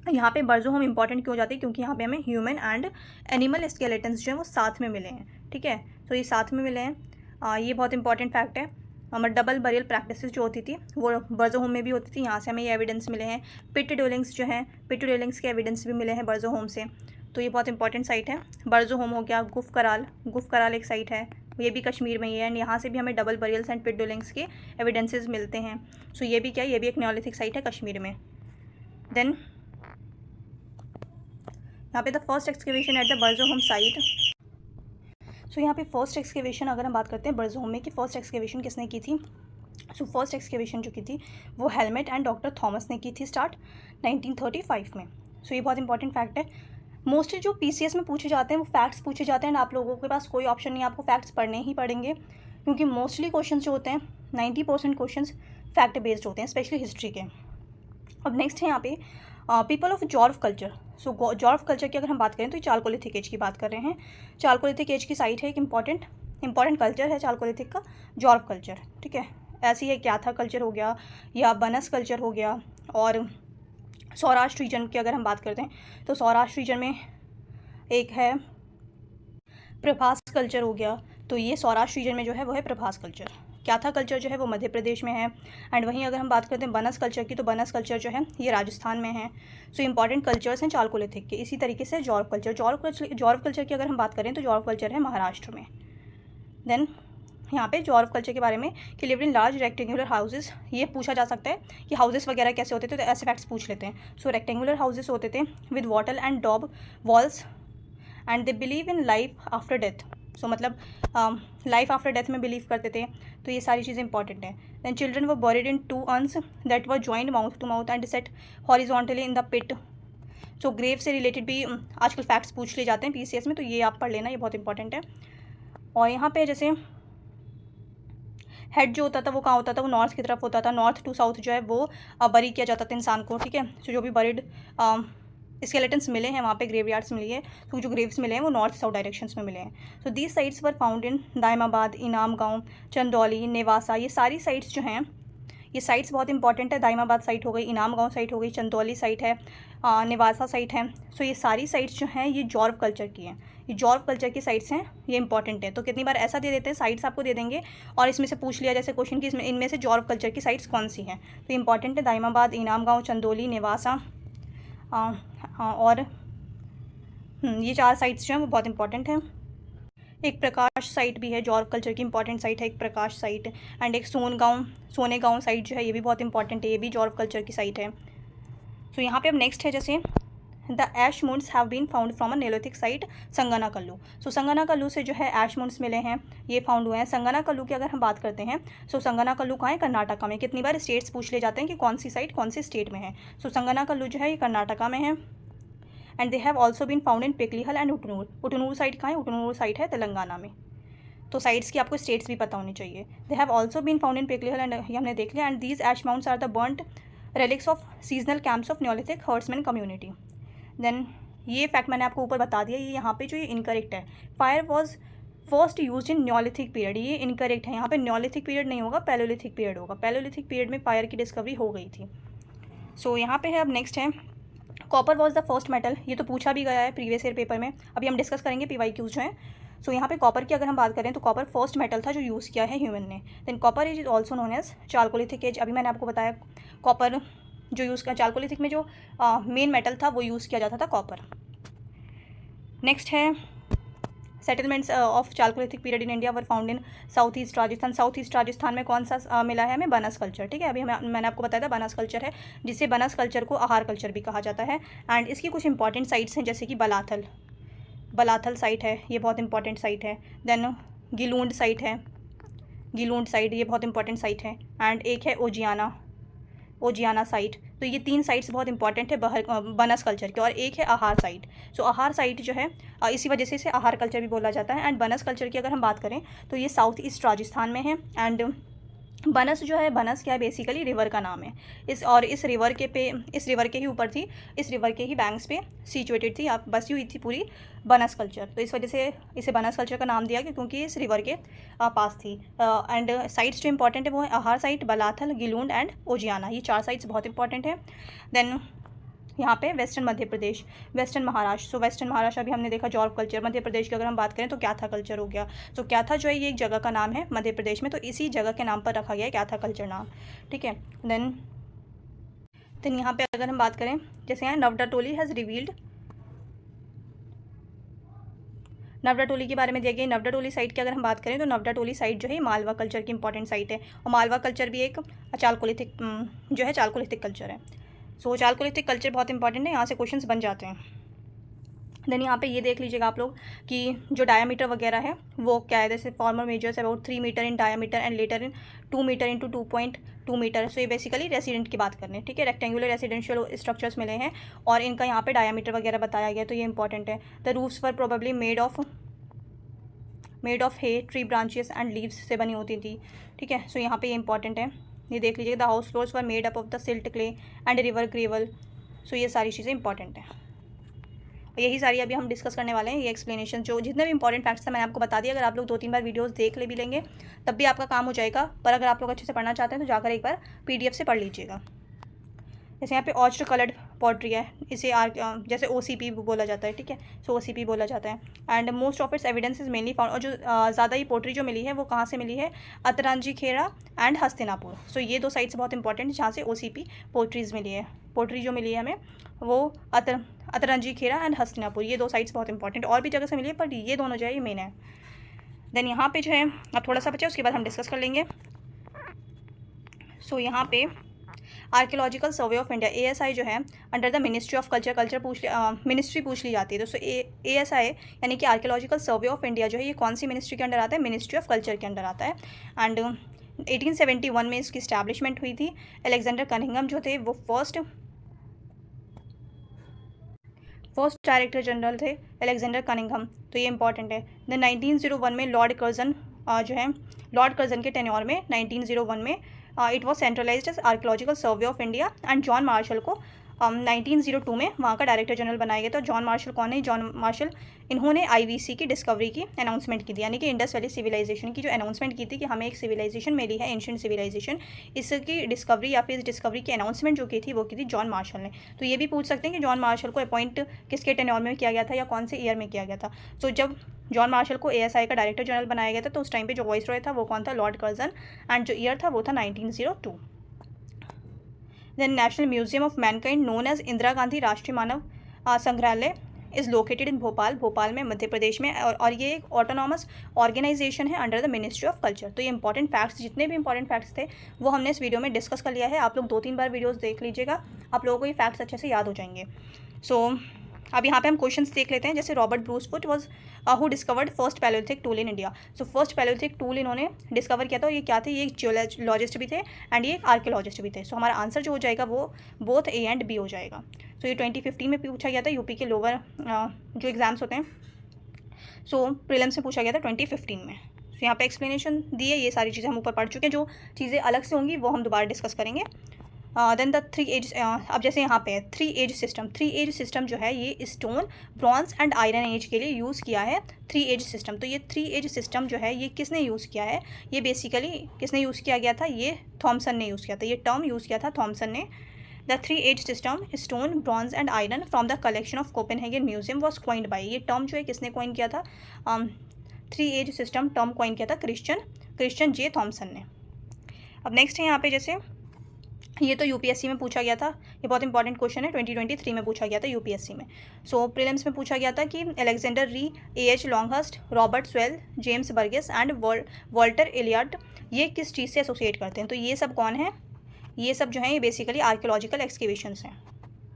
यहाँ पे बर्जोहोम इंपॉर्टेंट क्यों जाती है? क्योंकि यहाँ पे हमें ह्यूमन एंड एनिमल स्केलेटन्स जो है वो साथ में मिले हैं, ठीक है। तो ये साथ में मिले हैं, ये बहुत इंपॉर्टेंट फैक्ट है। डबल बरियल प्रैक्टिसेस जो होती थी वो बर्जोहोम में भी होती थी, यहाँ से हमें ये एविडेंस मिले हैं। पिट डोलिंग्स जो हैं, पिट डोलिंग्स के एविडेंस भी मिले हैं बर्जोहोम से। तो ये बहुत इंपॉर्टेंट साइट है। बर्जोहोम हो गया। गुफ कराल एक साइट है, ये भी कश्मीर में ही है। एंड यहाँ से भी हमें डबल बरियल्स एंड पिट डोलिंग्स के एविडेंसेस मिलते हैं। सो ये भी क्या है? ये भी एक न्योलिथिक साइट है कश्मीर में। देन यहाँ पे the first excavation at the Burzahom site. So यहाँ पे फर्स्ट एक्सकेवेशन अगर हम बात करते हैं बर्जोहोम में कि फर्स्ट एक्सकेवेशन किसने की थी। सो फर्स्ट एक्सकेवेशन जो की थी वो हेलमेट एंड डॉक्टर थॉमस ने की थी स्टार्ट 1935 में। सो ये बहुत इंपॉर्टेंट फैक्ट है। मोस्टली जो PCS में पूछे जाते हैं वो फैक्ट्स पूछे जाते हैं। आप लोगों के पास कोई ऑप्शन नहीं है, आपको फैक्ट्स पढ़ने ही पड़ेंगे क्योंकि मोस्टली क्वेश्चन जो होते हैं 90% क्वेश्चन फैक्ट बेस्ड होते हैं, स्पेशली हिस्ट्री के। अब नेक्स्ट है यहाँ पे people of Jorwe culture. So Jorwe culture की अगर हम बात करें तो चालकोलिथिक एज की बात कर रहे हैं। चालकोलिथिक एज की साइट है, एक इंपॉर्टेंट कल्चर है चालकोलिथिक का, जॉर्व कल्चर, ठीक है। ऐसी है क्याथा कल्चर हो गया या बनस कल्चर हो गया। और सौराष्ट्र रीजन की अगर हम बात करते हैं तो सौराष्ट्र रीजन में एक है प्रभास कल्चर हो गया। तो ये सौराष्ट्र रीजन में जो है वो है प्रभास कल्चर। क्याथा कल्चर जो है वो मध्य प्रदेश में है। एंड वहीं अगर हम बात करते हैं बनस कल्चर की तो बनस कल्चर जो है ये राजस्थान में है। सो इंपॉर्टेंट कल्चर्स हैं चालकोलिथिक के। इसी तरीके से जॉर्व कल्चर की अगर हम बात करें तो जॉर्व कल्चर है महाराष्ट्र में। देन यहाँ पे जॉर्व कल्चर के बारे में कि lived in large rectangular houses. ये पूछा जा सकता है कि हाउसेस वगैरह कैसे होते थे, तो ऐसे फैक्ट्स पूछ लेते हैं। सो रेक्टेंगुलर हाउसेस होते थे with wattle and daub walls and they believe in life after death. So मतलब लाइफ आफ्टर डेथ में बिलीव करते थे। तो ये सारी चीज़ें इंपॉर्टेंट हैं। Then children were buried in 2 urns that were joined mouth to mouth and set horizontally in the pit. So grave से रिलेटेड भी आजकल फैक्ट्स पूछ ले जाते हैं PCS में, तो ये आप पढ़ लेना, ये बहुत इंपॉर्टेंट है। और यहाँ पे जैसे हेड जो होता था वो कहाँ होता था? वो नॉर्थ की तरफ होता था। नॉर्थ टू साउथ जो है वो बरी किया जाता था इंसान को, ठीक है। सो जो भी बरीड स्केलेटन्स मिले हैं वहाँ पे ग्रेवयार्ड्स मिली है, तो जो ग्रेव्स मिले हैं वो नॉर्थ साउथ डायरेक्शंस में मिले हैं। So these sites were found इन दायमाबाद, इनाम गाँव, चंदौली, नेवासा। ये सारी साइट्स जो हैं ये साइट्स बहुत इंपॉर्टेंट है। दाइमाबाद साइट हो गई, इनाम गांव साइट हो गई, चंदौली साइट है, नेवासा साइट है। सो ये सारी साइट्स जो हैं ये जॉर्व कल्चर की हैं, ये जॉर्व कल्चर की साइट्स हैं, ये इंपॉर्टेंट है। तो कितनी बार ऐसा दे देते हैं, साइट्स आपको दे देंगे और इसमें से पूछ लिया जैसे क्वेश्चन कि इसमें इनमें से जॉर्व कल्चर की साइट्स कौन सी हैं। तो इंपॉर्टेंट है दाइमाबाद, इनाम गाँव, चंदौली, नेवासा और ये 4 साइट्स जो हैं वो बहुत इंपॉर्टेंट हैं। एक प्रकाश साइट भी है, जॉर्व कल्चर की इंपॉर्टेंट साइट है एक प्रकाश साइट। एंड एक सोनेगांव साइट जो है ये भी बहुत इंपॉर्टेंट है, ये भी जॉर्व कल्चर की साइट है। सो यहाँ पे अब नेक्स्ट है जैसे the ash mounds have been found from a neolithic site Sanganakallu. So Sanganakallu से जो है ऐश मून्स मिले हैं, ये फाउंड हुए हैं। संगनाकल्लू की अगर हम बात करते हैं, सो संगनाकल्लू कहाँ है, कर्नाटका में। कितनी बार स्टेट्स पूछ ले जाते हैं कि कौन सी साइट कौन सी स्टेट में है। सो संगनाकल्लू जो है ये कर्नाटका में है। And they have also been found in Piklihal and Utnur. Utnur site कहाँ है, उटनूर साइट है तेलंगाना में। तो साइट्स की आपको स्टेट्स भी पता होनी चाहिए। They have also been found in Piklihal and ये हमने देख लिया। And these ash mounds are the burnt relics of seasonal camps of neolithic herdsman community. Then ये फैक्ट मैंने आपको ऊपर बता दिया, ये यहाँ पे जो ये इनकरेक्ट है। Fire was first use in Neolithic period, ये इनकरेक्ट है। यहाँ पे न्योलिथिक पीरियड नहीं होगा, पैलोलिथिक पीरियड होगा। पैलोलिथिक पीरियड में फायर की डिस्कवरी हो गई थी। सो यहाँ पे है अब नेक्स्ट है copper was the first metal. ये तो पूछा भी गया है प्रीवियस ईयर पेपर में, अभी हम डिस्कस करेंगे PYQs जो हैं। सो यहाँ पे कॉपर की अगर हम बात करें तो कॉपर फर्स्ट मेटल था जो यूज़ किया है ह्यूमन ने। Then copper is also known as chalcolithic age. अभी मैंने आपको बताया कॉपर जो यूज़ किया चालकोलिथिक में जो मेन मेटल था वो यूज़ किया जाता था कॉपर। नेक्स्ट है settlements of Chalcolithic period in India were found in south east Rajasthan. South east Rajasthan में कौन सा मिला है हमें, बनस कल्चर। ठीक है, अभी मैंने आपको बताया था बनस कल्चर है, जिससे बनस कल्चर को आहार कल्चर भी कहा जाता है। एंड इसकी कुछ इंपॉर्टेंट साइट्स हैं जैसे कि बलाथल साइट है, ये बहुत इंपॉर्टेंट साइट है। देन गिलूंड साइट है, गिलूंड साइट ये बहुत इंपॉर्टेंट साइट है। एंड एक है ओजियाना साइट। तो ये 3 साइट्स बहुत इंपॉर्टेंट है बनस कल्चर के। और एक है आहार साइट। सो आहार साइट जो है इसी वजह से इसे आहार कल्चर भी बोला जाता है। एंड बनस कल्चर की अगर हम बात करें तो ये साउथ ईस्ट राजस्थान में है। एंड बनस जो है, बनस क्या है, बेसिकली रिवर का नाम है। इस रिवर के ही ऊपर थी, इस रिवर के ही बैंक्स पे सिचुएटेड थी, आप बसी हुई थी पूरी बनस कल्चर। तो इस वजह से इसे बनस कल्चर का नाम दिया गया क्योंकि इस रिवर के पास थी। एंड साइट्स जो इंपॉर्टेंट है वो है आहार साइट, बलाथल, गिलूंड एंड ओजियाना। ये 4 साइट्स बहुत इंपॉर्टेंट है। देन यहाँ पे western Madhya Pradesh, western Maharashtra. So western Maharashtra अभी हमने देखा जॉर्व कल्चर। मध्य प्रदेश की अगर हम बात करें तो क्याथा कल्चर हो गया। सो क्याथा जो है ये एक जगह का नाम है मध्य प्रदेश में, तो इसी जगह के नाम पर रखा गया है क्याथा कल्चर नाम। ठीक है। देन यहाँ पे अगर हम बात करें जैसे यहाँ नवडाटोली हैज़ रिवील्ड, नवडाटोली के बारे में दिया गया। नवडाटोली साइट की अगर हम बात करें तो नवडाटोली साइट जो है मालवा कल्चर की इंपॉर्टेंट साइट है। और मालवा कल्चर भी एक चालकोलिथिक जो है चालकोलिथिक कल्चर है। सो चालकोलिथिक कल्चर बहुत इंपॉर्टेंट है, यहाँ से क्वेश्चंस बन जाते हैं। देन यहाँ पे ये देख लीजिएगा आप लोग कि जो डायामीटर वगैरह है वो क्या है, जैसे former measures about 3 metre in diameter and later in 2 metre into 2.2 metre. So ये बेसिकली रेसिडेंट की बात करने, ठीक है, रेक्टेंगुलर रेसिडेंशियल स्ट्रक्चर्स मिले हैं और इनका यहाँ पे डायामीटर वगैरह बताया गया, तो ये इंपॉर्टेंट है। The roofs were probably made of hay, tree branches and leaves से बनी होती थी। ठीक है, सो यहाँ पे ये इंपॉर्टेंट है, ये देख लीजिए। The house floors were made up of the silt clay and river gravel. So ये सारी चीज़ें इंपॉर्टेंट हैं, यही सारी अभी हम डिस्कस करने वाले हैं। ये एक्सप्लेनेशन जो जितने भी इंपॉर्टेंट फैक्ट्स था मैंने आपको बता दिया। अगर आप लोग 2-3 बार वीडियोस देख ले भी लेंगे तब भी आपका काम हो जाएगा, पर अगर आप लोग अच्छे से पढ़ना चाहते हैं तो जाकर एक बार PDF से पढ़ लीजिएगा। जैसे यहाँ पे ऑस्टर कलर्ड पॉटरी है, इसे जैसे OCP बोला जाता है। ठीक है, सो OCP बोला जाता है। And most of its evidence is mainly found, और जो ज़्यादा ही पोट्री जो मिली है वो कहाँ से मिली है, अतरंजी खेड़ा एंड हस्तिनापुर। सो ये 2 साइट्स बहुत इंपॉर्टेंट है जहाँ से OCP पोट्रीज़ मिली है। पोट्री जो मिली है हमें वो अतरंजी खेड़ा एंड हस्तिनापुर, ये 2 साइट्स बहुत इंपॉर्टेंट, और भी जगह से मिली है पर ये दोनों जो है ये मेन है। देन यहाँ पे जो है अब थोड़ा सा बचा, उसके बाद हम डिस्कस कर लेंगे। सो यहाँ पे archaeological Survey of India ASI जो है under the Ministry of culture ministry पूछ ली जाती है। तो ASI यानी कि आर्कियोलॉजिकल सर्वे ऑफ इंडिया जो है ये कौन सी मिनिस्ट्री के अंडर आता है, मिनिस्ट्री ऑफ कल्चर के अंडर आता है। एंड 1871 में इसकी स्टैब्लिशमेंट हुई थी। अलेक्जेंडर कनिंघम जो थे वो फर्स्ट डायरेक्टर जनरल थे, अलेक्जेंडर कनिंघम, तो ये इंपॉर्टेंट है। देन 1901 में लॉर्ड कर्जन के टेन्योर में 1901 में it was centralised as Archaeological Survey of India and John Marshall को 1902 में वहाँ का डायरेक्टर जनरल बनाया गया था। जॉन मार्शल कौन है? जॉन मार्शल, इन्होंने IVC की डिस्कवरी की अनाउंसमेंट की थी, यानी कि इंडस वैली सिविलाइजेशन की जो अनाउंसमेंट की थी कि हमें एक सिविलाइजेशन मिली है, एंशिएंट सिविलाइजेशन, इसकी डिस्कवरी या फिर इस डिस्कवरी की अनाउंसमेंट जो की थी वो की थी जॉन मार्शल ने। तो ये भी पूछ सकते हैं कि जॉन मार्शल को अपॉइंट किसके टेन्योर में किया गया था या कौन से ईयर में किया गया था। तो जब जॉन मार्शल को ASI का डायरेक्टर जनरल बनाया गया था तो उस टाइम पे जो वॉइस रॉय था वो कौन था? लॉर्ड कर्जन, एंड जो ईयर था वो था 1902। Then National Museum of Mankind known as Indira Gandhi Rashtriya Manav Sangrahalaya is located in Bhopal, Bhopal में, मध्य प्रदेश में, और ये एक ऑटोनॉमस ऑर्गेनाइजेशन है under the Ministry of Culture. तो ये इंपॉर्टेंट फैक्ट्स, जितने भी इंपॉर्टेंट फैक्ट्स थे वो हमने इस वीडियो में डिस्कस कर लिया है। आप लोग 2-3 बार वीडियोस देख लीजिएगा, आप लोगों को ये फैक्ट्स अच्छे से याद हो जाएंगे। सो अब यहाँ पे हम क्वेश्चंस देख लेते हैं। जैसे Robert Bruce Foote was who discovered first Palaeolithic tool in India. So first Palaeolithic tool इन्होंने डिस्कवर किया था, और ये क्या थे? ये एक जियोलॉजिस्ट भी थे एंड ये एक आर्कियोलॉजिस्ट भी थे। सो हमारा आंसर जो हो जाएगा वो बोथ A एंड B हो जाएगा। सो ये 2015 में पूछा गया था, यूपी के लोअर जो एग्जाम्स होते हैं, सो प्रीलिम्स में पूछा गया था 2015 में। सो यहाँ पे एक्सप्लेनेशन दी है, ये सारी चीज़ें हम ऊपर पढ़ चुके हैं, जो चीज़ें अलग से होंगी वो हम दोबारा डिस्कस करेंगे। देन द 3 एज, अब जैसे यहाँ पे 3 एज सिस्टम, 3 एज सिस्टम जो है ये stone, bronze and iron age के लिए यूज़ किया है 3 एज सिस्टम। तो ये 3 एज सिस्टम जो है ये किसने यूज़ किया है? ये बेसिकली किसने यूज़ किया गया था? ये थॉमसन ने यूज़ किया था, ये टर्म यूज़ किया था थॉमसन ने। The 3 age system stone, bronze and iron from the collection of Copenhagen museum was coined by, ये टर्म जो है किसने क्वाइन किया था? 3 एज सिस्टम टर्म क्वाइन किया था क्रिश्चियन J थॉमसन ने। अब नेक्स्ट है यहाँ पे, जैसे ये तो UPSC में पूछा गया था, ये बहुत इंपॉर्टेंट क्वेश्चन है, 2023 में पूछा गया था UPSC में। सो प्रीलिम्स में पूछा गया था कि Alexander Rea, AH Longhurst, Robert Sewell, James Burgess and Walter Elliot ये किस चीज़ से एसोसिएट करते हैं? तो ये सब कौन है? ये सब जो है ये बेसिकली आर्कियोलॉजिकल एक्सकेवेशंस हैं।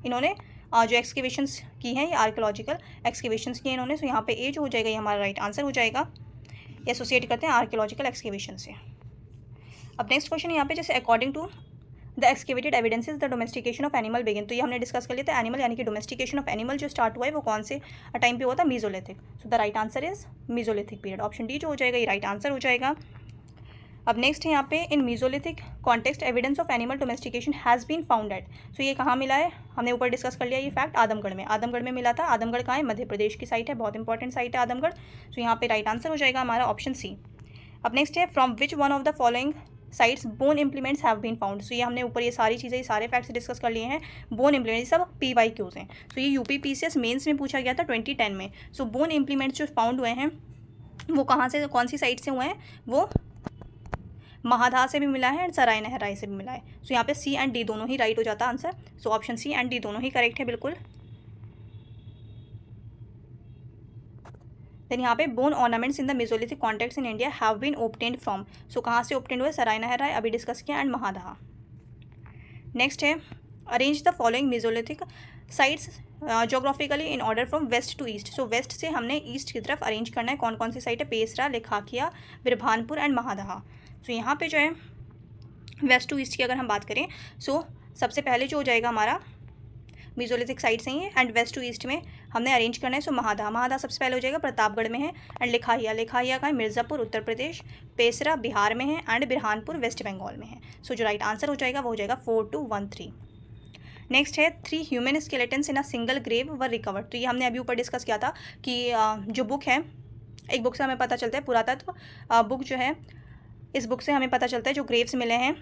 इन्होंने जो एक्सकेवेशंस की हैं ये आर्कियोलॉजिकल एक्सकेवेशंस की हैं इन्होंने। सो यहाँ पे A जो हो जाएगा ये हमारा राइट आंसर हो जाएगा, एसोसिएट करते हैं आर्कियोलॉजिकल एक्सकेवेशन से। अब नेक्स्ट क्वेश्चन यहाँ पे, जैसे according to the excavated evidences the domestication of animal begin. तो ये हमने डिस्कस कर लिया था, एनिमल यानी कि डोमेस्टिकेशन ऑफ एनिमल जो स्टार्ट हुआ है वो कौन से टाइम पे हुआ था? Mesolithic. So the right answer is mesolithic period, option D जो हो जाएगा ये राइट आंसर हो जाएगा। अब नेक्स्ट है यहाँ पे, in mesolithic context evidence of animal domestication has been found at. So ये कहाँ मिला है? हमने ऊपर डिस्कस कर लिया ये फैक्ट, आदमगढ़ में, आदमगढ़ में मिला था। आदमगढ़ कहाँ है? मध्य प्रदेश की साइट है, बहुत इंपॉर्टेंट साइट है आदमगढ़। सो यहाँ पे राइट आंसर हो जाएगा हमारा ऑप्शन C। अब नेक्स्ट है, from which one of the following sites bone implements have been found. So ये हमने ऊपर ये सारी चीज़ें, ये सारे फैक्ट्स डिस्कस कर लिए हैं। बोन इम्प्लीमेंट सब PYQs हैं। सो ये UPPCS मेंस में पूछा गया था 2010 में। सो बोन इम्प्लीमेंट्स जो फाउंड हुए हैं वो कहाँ से, कौन सी साइट से हुए हैं? वो महादा से भी मिला है एंड सराय नहराई से भी मिला है। सो यहाँ पे C एंड D दोनों ही राइट हो जाता answer. So option C and D दोनों ही करेक्ट है बिल्कुल। देन यहाँ पे bone ornaments in the mesolithic contexts in India have been obtained from. So कहाँ से ओब्टेन्ड हुए? सराय नहराई अभी डिस्कस किया, एंड महादहा। नेक्स्ट है, arrange the following mesolithic sites geographically in order from west to east. So west से हमने east की तरफ अरेंज करना है। कौन कौन सी साइट है? पेसरा, लिखाकिया, बिरभानपुर एंड महादहा। सो यहाँ पे जो है वेस्ट टू ईस्ट की अगर हम बात करें, सो सबसे पहले जो हो जाएगा हमारा मेसोलिथिक साइट से ही है, एंड वेस्ट टू ईस्ट में हमने अरेंज करना है। सो महादा सबसे पहले हो जाएगा, प्रतापगढ़ में है, एंड लिखाहिया का है मिर्ज़ापुर उत्तर प्रदेश, पेसरा बिहार में है, एंड बिरहानपुर वेस्ट बंगाल में है। सो जो राइट आंसर हो जाएगा वो हो जाएगा 4213। नेक्स्ट है, 3 human skeletons in a single grave were recovered. तो ये हमने अभी ऊपर डिस्कस किया था कि जो बुक है, एक बुक से हमें पता चलता है, पुरातत्व बुक जो है, इस बुक से हमें पता चलता है जो ग्रेव्स मिले हैं,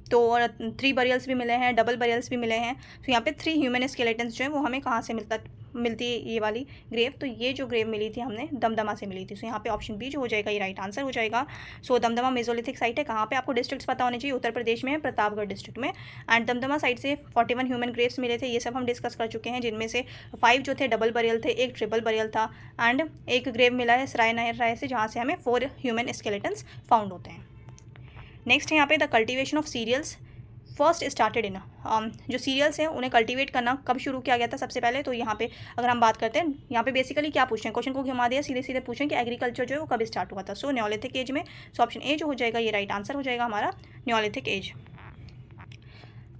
तो 3 बरियल्स भी मिले हैं, डबल बरियल्स भी मिले हैं। तो यहाँ पे 3 ह्यूमन स्केलेटन्स जो है वो हमें कहाँ से मिलती है ये वाली ग्रेव? तो ये जो ग्रेव मिली थी हमें दमदमा से मिली थी। सो यहाँ पे ऑप्शन B जो हो जाएगा ये राइट आंसर हो जाएगा। सो दमदमा मेसोलिथिक साइट है, कहाँ पे? आपको डिस्ट्रिक्ट्स पता होने चाहिए, उत्तर प्रदेश में है, प्रतापगढ़ डिस्ट्रिक्ट में। एंड दमदमा साइट से 41 ह्यूमन ग्रेव्स मिले थे, ये सब हम डिस्कस कर चुके हैं, जिनमें से 5 जो थे डबल बरियल थे, एक ट्रिपल बरियल था, एंड एक ग्रेव मिला है सराय नहराई से, जहाँ से हमें 4 ह्यूमन स्केलेटन्स फाउंड होते हैं। नेक्स्ट है यहाँ पे, the cultivation of cereals first started in, जो सीरियल्स हैं उन्हें कल्टीवेट करना कब शुरू किया गया था सबसे पहले? तो यहाँ पे अगर हम बात करते हैं, यहाँ पे बेसिकली क्या पूछें, क्वेश्चन को घुमा दिया, सीधे सीधे पूछें कि एग्रीकल्चर जो है वो कब स्टार्ट हुआ था? सो न्योलिथिक एज में। सो ऑप्शन A जो हो जाएगा ये राइट आंसर हो जाएगा हमारा, neolithic age.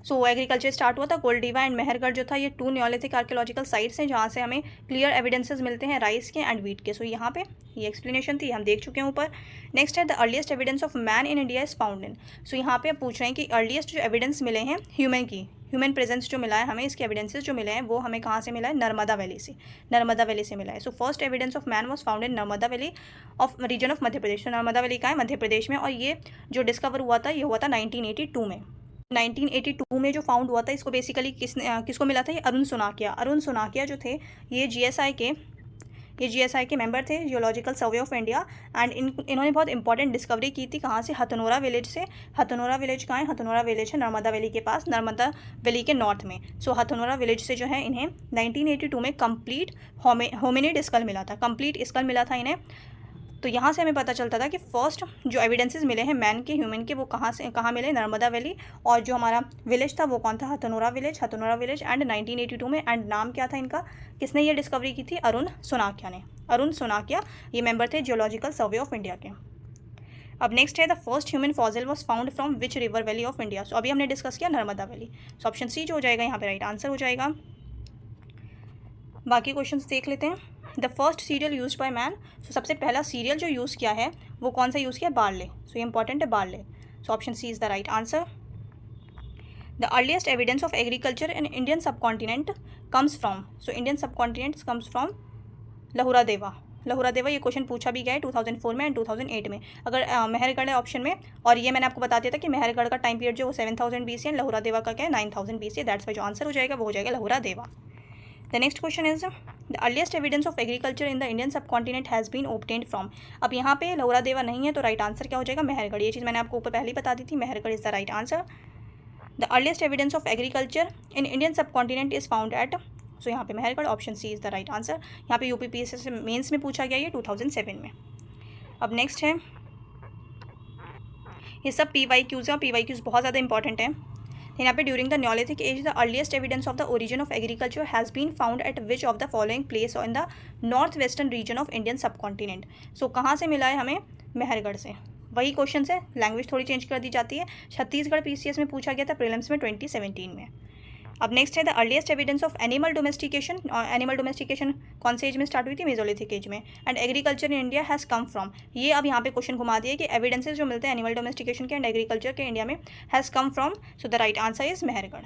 So agriculture start हुआ था। कोल्डिवा एंड मेहरगढ़ जो था ये 2 नियोलिथिक आर्कियोलॉजिकल साइट्स हैं जहाँ से हमें क्लियर एविडेंसेस मिलते हैं राइस के एंड व्हीट के। सो यहाँ पे ये एक्सप्लेनेशन थी, हम देख चुके हैं ऊपर। नेक्स्ट है the earliest evidence of man in India is found in. So यहाँ पे आप पूछ रहे हैं कि अर्लीस्ट जो एविडेंस मिले हैं ह्यूमन प्रेजेंस जो मिला है हमें, इसके एविडेंसेस जो मिले हैं वो हमें कहाँ से मिला है, नर्मदा वैली से मिला है। So first evidence of man was found in Narmada valley of region of Madhya Pradesh. तो नर्मदा वैली का है मध्य प्रदेश में, और ये जो डिस्कवर हुआ था ये हुआ था 1982 में। 1982 में जो फाउंड हुआ था इसको बेसिकली किसको मिला था, ये अरुण सुनाकिया जो थे ये जीएसआई के मेंबर थे, geological survey of India. And इन्होंने बहुत इंपॉर्टेंट डिस्कवरी की थी कहाँ से, हथनोरा विलेज से। हथनोरा विलेज कहाँ है, हथनोरा विलेज है नर्मदा वैली के पास, नर्मदा वैली के नॉर्थ में। सो हथनोरा विलेज से जो है इन्हें 1982 में कंप्लीट होमिनिड स्कल मिला था इन्हें। तो यहाँ से हमें पता चलता था कि फर्स्ट जो एविडेंसेस मिले हैं मैन के, ह्यूमन के, वो कहाँ मिले, नर्मदा वैली। और जो हमारा विलेज था वो कौन था, हथनोरा विलेज एंड 1982 में। एंड नाम क्या था इनका, किसने ये डिस्कवरी की थी, अरुण सुनाकिया ये मेंबर थे जियोलॉजिकल सर्वे ऑफ इंडिया के। अब नेक्स्ट है the first human fossil was found from which river valley of India. So अभी हमने डिस्कस किया Narmada valley. So option C जो हो जाएगा यहाँ पे राइट आंसर हो जाएगा। बाकी क्वेश्चंस देख लेते हैं। The first cereal use by man. So सबसे पहला सीरियल जो यूज़ किया है वो कौन सा यूज़ किया, बार्ले। सो ये इंपॉर्टेंट है, barley. So option C is the right answer. The earliest evidence of agriculture in Indian subcontinent comes from. So Indian subcontinent comes from Lahuradewa. ये क्वेश्चन पूछा भी गया है 2004 में एंड 2008 में। अगर मेहरगढ़ है ऑप्शन में, और ये मैंने आपको बता दिया था कि मेहरगढ़ का टाइम पीरियड जो वो 7000 BC एंड लहुरा देवा का क्या है 9000 BC। दैट्स वाई जो आंसर हो जाएगा वो हो जाएगा Lahuradewa. The next question is the earliest evidence of agriculture in the Indian subcontinent has been obtained from. अब यहाँ पे लहुरा देवा नहीं है तो राइट आंसर क्या हो जाएगा, मेहरगढ़। ये चीज़ मैंने आपको ऊपर पहले ही बता दी थी, Mehrgarh is the right answer. The earliest evidence of agriculture in Indian subcontinent is found at. So यहाँ पे Mehrgarh, option C is the right answer. यहाँ पे यूपीपीएससी मेंस में पूछा गया ये 2007 में। अब नेक्स्ट है, ये सब PYQs है, PYQs बहुत ज़्यादा इंपॉर्टेंट है। यहाँ पे during the neolithic age the earliest evidence of the origin of agriculture has been found at which of the following place in the north western region of Indian subcontinent. So कहाँ से मिला है हमें, मेहरगढ़ से। वही क्वेश्चन है, language थोड़ी change कर दी जाती है। छत्तीसगढ़ PCS में पूछा गया था प्रीलिम्स में 2017 में। अब नेक्स्ट है the earliest evidence of animal domestication. Animal domestication कौन से एज में स्टार्ट हुई थी, मेसोलिथिक एज में। And agriculture in India has come from. ये अब यहाँ पे क्वेश्चन घुमा दिए कि एविडेंसेस जो मिलते हैं एनिमल डोमेस्टिकेशन के एंड एग्रीकल्चर के इंडिया में has come from. So the right answer is Mehrgarh.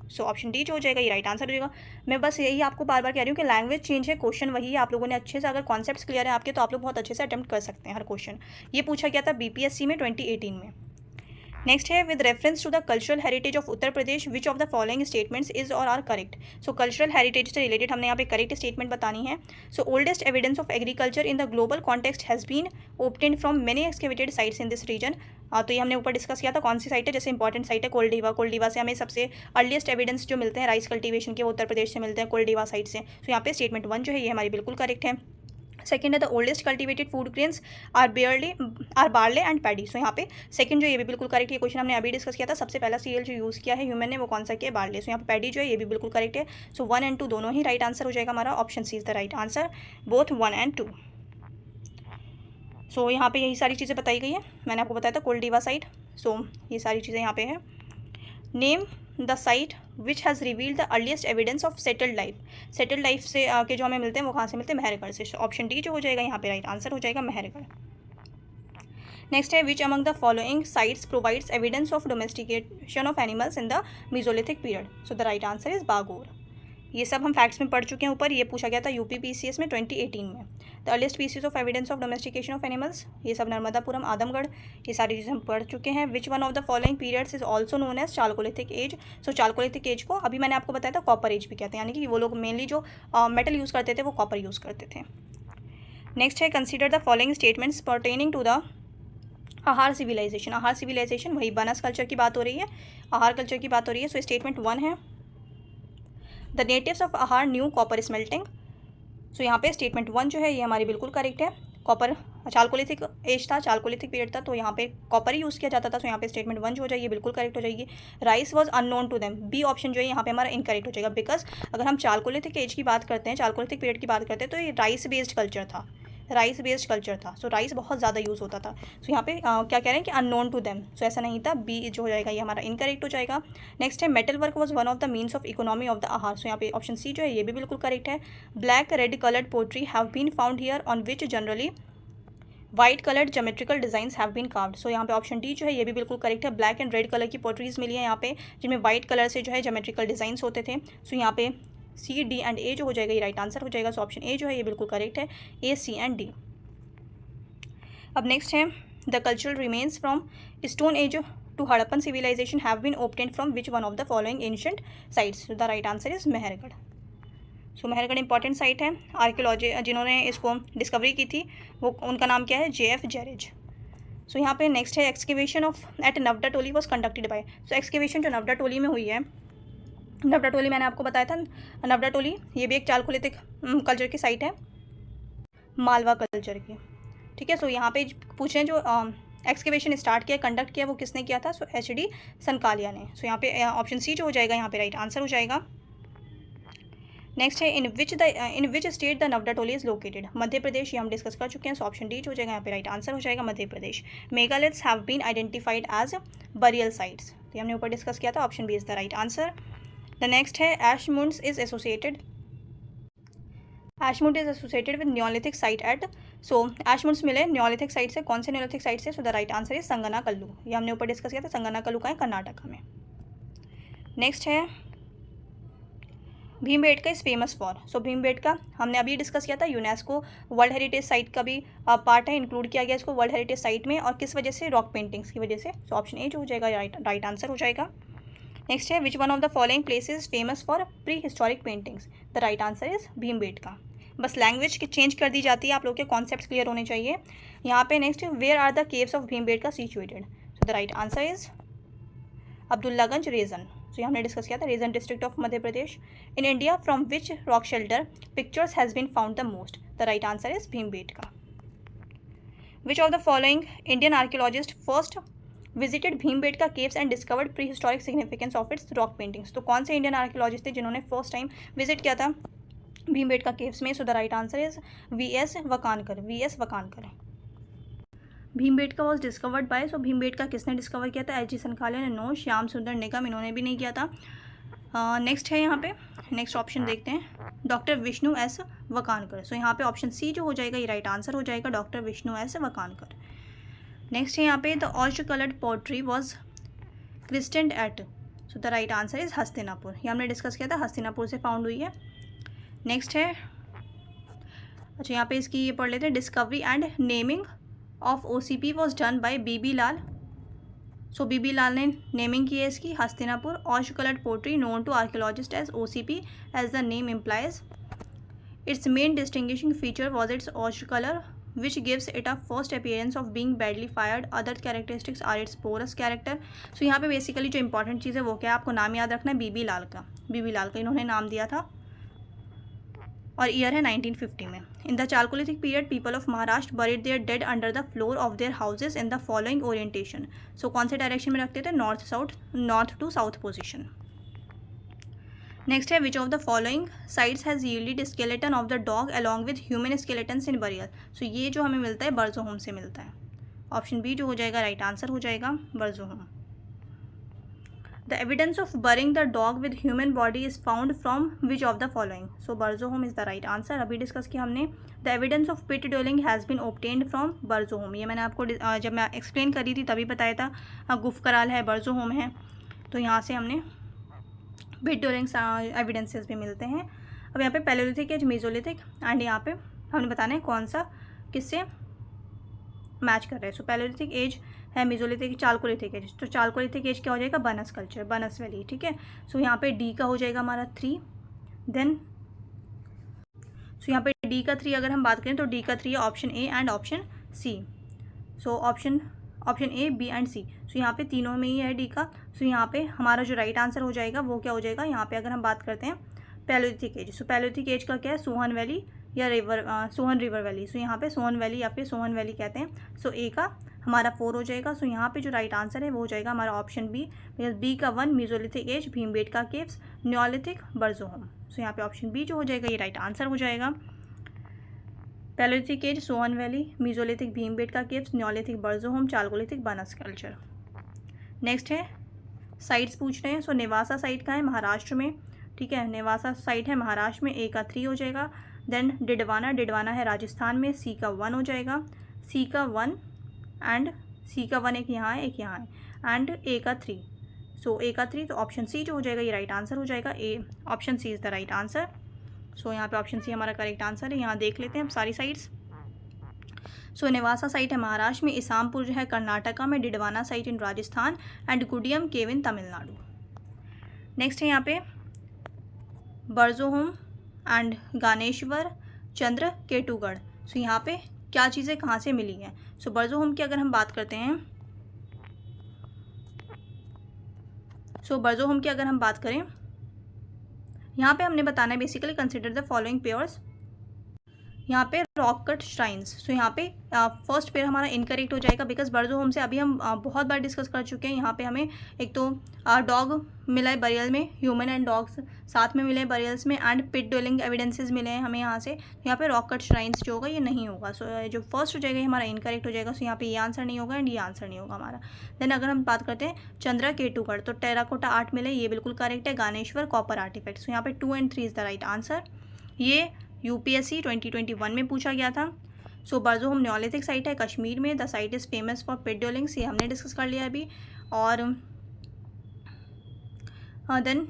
So option D जो हो जाएगा ये राइट आंसर हो जाएगा। मैं बस यही आपको बार बार कह रही हूँ कि लैंग्वेज चेंज है, क्वेश्चन वही है। आप लोगों ने अच्छे से, अगर कॉन्सेप्ट्स क्लियर है आपके, तो आप लोग बहुत अच्छे से अटेम्प्ट कर सकते हैं हर क्वेश्चन। ये पूछा गया था BPSC में 2018 में। नेक्स्ट है with reference to the cultural heritage of Uttar Pradesh which of the following statements is और are correct. So cultural heritage से रिलेटेड हमने यहाँ पे करेक्ट स्टेटमेंट बतानी है। So oldest evidence of agriculture in the global context has been obtained from many excavated sites in this region. तो ये हमने ऊपर डिस्कस किया था कौन सी साइट है, जैसे इंपॉर्टेंट साइट है कोल्डिवा से हमें सबसे अर्लीस्ट एविडेंस जो मिलते हैं राइस कल्टीवेशन के वो उत्तर प्रदेश से मिलते हैं, कोल्डिवा साइट से। तो यहाँ पे स्टेटमेंट 1 जो है ये हमारी बिल्कुल करेक्ट है। सेकेंड है the oldest cultivated food grains are barley and paddy. So यहाँ पे सेकंड जो ये भी बिल्कुल करेक्ट है। क्वेश्चन हमने अभी डिस्कस किया था, सबसे पहला सीरियल जो यूज़ किया है ह्यूमन ने वो कौन सा किया, बार्ले। सो यहाँ पे पैडी जो है ये भी बिल्कुल करेक्ट है। सो 1 एंड 2 दोनों ही राइट आंसर हो जाएगा हमारा। Option C is the right answer, both 1 and 2। So यहाँ पे यही सारी चीज़ें बताई गई है, मैंने आपको बताया था कोल्डिवा साइट। सो ये सारी चीज़ें यहाँ पे है। Name the site which has revealed the earliest evidence of settled life से के जो हमें मिलते हैं वो कहाँ से मिलते हैं, मेहरगढ़ से। ऑप्शन डी जो हो जाएगा यहाँ पे राइट आंसर हो जाएगा मेहरगढ़। नेक्स्ट है which among the following sites provides evidence of domestication of animals in the mesolithic period. So the right answer is Bagor. ये सब हम फैक्ट्स में पढ़ चुके हैं ऊपर। ये पूछा गया था UPPCS में 2018 में। The earliest species of evidence of domestication of animals, ये सब नर्मदापुरम, आदमगढ़, ये सारी चीज़ें हम पढ़ चुके हैं। Which one of the following periods is also known as chalcolithic age. So chalcolithic age को अभी मैंने आपको बताया था कॉपर एज भी कहते हैं, यानी कि वो लोग मेनली जो मेटल यूज़ करते थे वो कॉपर यूज़ करते थे। नेक्स्ट है consider the following statements pertaining to the Ahar civilisation. वही बनस कल्चर की बात हो रही है, आहार कल्चर की बात हो रही है। सो स्टेटमेंट 1 है द नेटिव्स ऑफ आहार न्यू कॉपर स्मेल्टिंग। सो यहाँ पे स्टेटमेंट 1 जो है ये हमारी बिल्कुल करेक्ट है। कॉपर चालकोलिथिक एज था, चालकोलिथिक पीरियड था, तो यहाँ पे कॉपर ही यूज़ किया जाता था। तो यहाँ पे स्टेटमेंट 1 जो हो जाएगी ये बिल्कुल करेक्ट हो जाएगी। Rice was unknown to them, B option जो है यहाँ पे हमारा इनकरेक्ट हो जाएगा। बिकॉज अगर हम चालकोलिथिक एज की बात करते हैं, चालकोलिथिक पीरियड की बात करते हैं, तो ये राइस बेस्ड कल्चर था। राइस बेस्ड कल्चर था। सो राइस बहुत ज़्यादा यूज़ होता था। सो यहाँ पे क्या कह रहे हैं कि अननोन टू देम, सो ऐसा नहीं था। बी जो हो जाएगा ये हमारा इनकरेक्ट हो जाएगा। नेक्स्ट है metal work was one of the means of economy of the आहार। सो यहाँ पे ऑप्शन सी जो है ये भी बिल्कुल करेक्ट है। Black red coloured pottery have been found here on which generally white coloured geometrical designs have been carved. So यहाँ पे ऑप्शन डी जो है ये भी बिल्कुल करेक्ट है। ब्लैक एंड रेड कलर की पोट्रीज मिली है यहाँ पे, जिनमें वाइट कलर से जो है जोमेट्रिकल डिजाइंस होते थे। सो यहाँ पे सी डी एंड ए जो हो जाएगा ये राइट आंसर हो जाएगा। सो ऑप्शन ए जो है ये बिल्कुल करेक्ट है, ए सी एंड डी। अब नेक्स्ट है the cultural remains from stone age to Harappan civilisation have been obtained from which one of the following ancient sites. The right answer is Mehrgarh. So Mehrgarh important site है। Archaeology जिन्होंने इसको discovery की थी वो उनका नाम क्या है, JF जैरेज। सो यहाँ पे नेक्स्ट है excavation of at Navda Toli was conducted by. So excavation जो नवडा टोली में हुई है, नवडा टोली मैंने आपको बताया था, नवडा टोली ये भी एक चालकोलिथिक कल्चर की साइट है, मालवा कल्चर की, ठीक है। सो यहाँ पे पूछें जो एक्सकेवेशन स्टार्ट किया, कंडक्ट किया, वो किसने किया था। सो HD सनकालिया ने। सो यहाँ पे ऑप्शन सी जो हो जाएगा यहाँ पे राइट आंसर हो जाएगा। नेक्स्ट है in which state the Navda Toli is located. Madhya Pradesh, ये हम डिस्कस कर चुके हैं। सो ऑप्शन डी जो हो जाएगा यहाँ पे राइट आंसर हो जाएगा, Madhya Pradesh. Megaliths have been identified as burial sites, तो हमने ऊपर डिस्कस किया था, option B is the right answer. The next है ash mounds is associated with neolithic site at. So ash mounds मिले न्योलिथिक साइट से, कौन से न्योलिथिक साइट से। So the right answer is Sanganakallu, ये हमने ऊपर डिस्कस किया था, संगनाकल्लू का है कर्नाटका में। नेक्स्ट है भीमबेटका इज़ फेमस फॉर। सो भीमबेटका हमने अभी डिस्कस किया था, यूनेस्को वर्ल्ड हेरिटेज साइट का भी पार्ट है, इंक्लूड किया गया इसको वर्ल्ड हेरिटेज साइट में, और किस वजह से, रॉक पेंटिंग्स की वजह से। सो ऑप्शन ए जो हो जाएगा राइट आंसर हो जाएगा। नेक्स्ट है विच one of the following places famous for pre historic paintings. The right answer is Bhimbetka. बस लैंग्वेज चेंज कर दी जाती है, आप लोग के कॉन्सेप्ट क्लियर होने चाहिए यहाँ पे। Next where are the caves of Bhimbetka situated. So the right answer is Abdullaganj region. So हमने डिस्कस किया था, region district of Madhya Pradesh. In India from which rock shelter pictures has been found the most. The right answer is Bhimbetka. Which of the following Indian archaeologist first visited Bhimbetka caves and discovered pre historic significance of its rock paintings. तो कौन से Indian archaeologist थे जिन्होंने first time visit किया था Bhimbetka caves में। So the right answer is VS Wakankar. Bhimbetka was discovered by. So Bhimbetka किसने discover किया था, HG सनकालिया ने, नो। श्याम सुंदर निगम, इन्होंने भी नहीं किया था। नेक्स्ट है यहाँ पे, नेक्स्ट ऑप्शन देखते हैं, डॉक्टर विष्णु S वकानकर। सो यहाँ पे ऑप्शन सी जो हो जाएगा ये राइट आंसर हो जाएगा, doctor Vishnu S Wakankar. Next है यहाँ पे the orange coloured pottery was christened at. So the right answer is Hastinapur, ये हमने डिस्कस किया था, हस्तिनापुर से फाउंड हुई है। नेक्स्ट है, अच्छा यहाँ पे इसकी ये पढ़ लेते हैं, discovery and naming of OCP was done by BB Lal. सो BB लाल ने नेमिंग की है इसकी, Hastinapur. Orange coloured pottery known to archaeologist as OCP as the name implies. Its main distinguishing feature was its orange colour which gives it a first appearance of being badly fired. Other characteristics are its porous character. So यहाँ पे basically जो important चीज़ है वो क्या है, आपको नाम याद रखना है, BB लाल का इन्होंने नाम दिया था, और ईयर है 1950 में। In the chalcolithic period people of Maharashtra buried their dead under the floor of their houses in the following orientation. So कौन से डायरेक्शन में रखते थे, north to south position. Next है which of the following sites has yielded skeleton of the dog along with human skeletons in burial. So ये जो हमें मिलता है बर्जोहोम से मिलता है, ऑप्शन बी जो हो जाएगा राइट आंसर हो जाएगा, Burzahom. The evidence of burying the dog with human body is found from which of the following. So Burzahom is the right answer, अभी डिस्कस किया हमने। The evidence of pit dwelling has been obtained from Burzahom, ये मैंने आपको जब मैं explain करी थी तभी बताया था, गुफकराल है, बर्जोहोम है, तो यहाँ से हमने पिट ड्वेलिंग एविडेंसेस भी मिलते हैं। अब यहाँ पे पैलेयोलिथिक एज, मेसोलिथिक, एंड यहाँ पे हमने बताना है कौन सा किससे मैच कर रहा है। सो पैलेयोलिथिक एज है, मेसोलिथिक, चालकोलिथिक एज। तो चालकोलिथिक एज क्या हो जाएगा, बनस कल्चर, बनस वैली, ठीक है। सो यहाँ पे डी का हो जाएगा हमारा 3। देन सो यहाँ पे डी का 3 अगर हम बात करें तो डी का 3 है option A and option C. So option A, B and C. So यहाँ पे तीनों में ही है डी का। सो यहाँ पे हमारा जो राइट आंसर हो जाएगा वो क्या हो जाएगा, यहाँ पे अगर हम बात करते हैं पैलेयोलिथिक एज। सो पैलेयोलिथिक एज का क्या है, सोहन वैली या सोहन रिवर वैली। सो यहाँ पे सोहन वैली या फिर सोहन वैली कहते हैं। सो ए का हमारा 4 हो जाएगा। सो यहाँ पे जो राइट आंसर है वो हो जाएगा हमारा ऑप्शन बी, बी का 1 mesolithic age, Bhimbetka caves, neolithic, Burzahom. So यहाँ पे ऑप्शन बी जो हो जाएगा ये राइट आंसर हो जाएगा। Palaeolithic age Sohan valley, mesolithic Bhimbetka caves, neolithic Burzahom, chalcolithic Banas culture. Next है साइट्स पूछ रहे हैं। सो नेवासा साइट का है महाराष्ट्र में, ठीक है, नेवासा साइट है महाराष्ट्र में, ए का 3 हो जाएगा। देन डिडवाना है राजस्थान में, सी का 1 हो जाएगा, सी का 1 एंड सी का 1 एक यहाँ है, एक यहाँ है, एंड ए का 3। सो ए का 3, तो ऑप्शन सी जो हो जाएगा ये राइट आंसर हो जाएगा। A option C is the right answer. So यहाँ पे ऑप्शन सी हमारा करेक्ट आंसर है। यहाँ देख लेते हैं सारी साइट्स। सो नेवासा साइट है महाराष्ट्र में, इसामपुर जो है कर्नाटका में, Didwana site in Rajasthan and Gudiyam cave in Tamil Nadu. Next है यहाँ पे बर्जोहोम एंड गानेश्वर चंद्र केटुगढ़। सो यहाँ पे क्या चीज़ें कहाँ से मिली हैं। सो बर्जोहोम की अगर हम बात करते हैं, सो बर्जोहोम की अगर हम बात करें, यहाँ पे हमने बताना है basically consider the following pairs. यहाँ पे रॉक कट श्राइन्स। सो यहाँ पे फर्स्ट पेयर हमारा इनकरेक्ट हो जाएगा, बिकॉज बर्जोहोम से अभी हम बहुत बार डिस्कस कर चुके हैं। यहाँ पे हमें एक तो डॉग मिला है बरियल में, ह्यूमन एंड डॉग्स साथ में मिले हैं बरियल्स में, एंड पिट ड्वेलिंग एविडेंसेस मिले हैं हमें यहाँ से। यहाँ पे रॉक कट श्राइन्स जो होगा ये नहीं होगा। सो जो फर्स्ट हो जाएगा ये हमारा इनकरेक्ट हो जाएगा। सो यहाँ पे ये आंसर नहीं होगा एंड ये आंसर नहीं होगा हमारा। देन अगर हम बात करते हैं चंद्र केटुगढ़, तो टेराकोटा आर्ट मिले, ये बिल्कुल करेक्ट है। गानेश्वर कॉपर आर्टिफैक्ट। सो यहाँ पे 2 and 3 is the right answer. ये यूपीएससी 2021 में पूछा गया था। सो बर्जोहोम न्योलिथिक साइट है कश्मीर में। The site is famous for pit dwellings, ये हमने डिस्कस कर लिया अभी। और then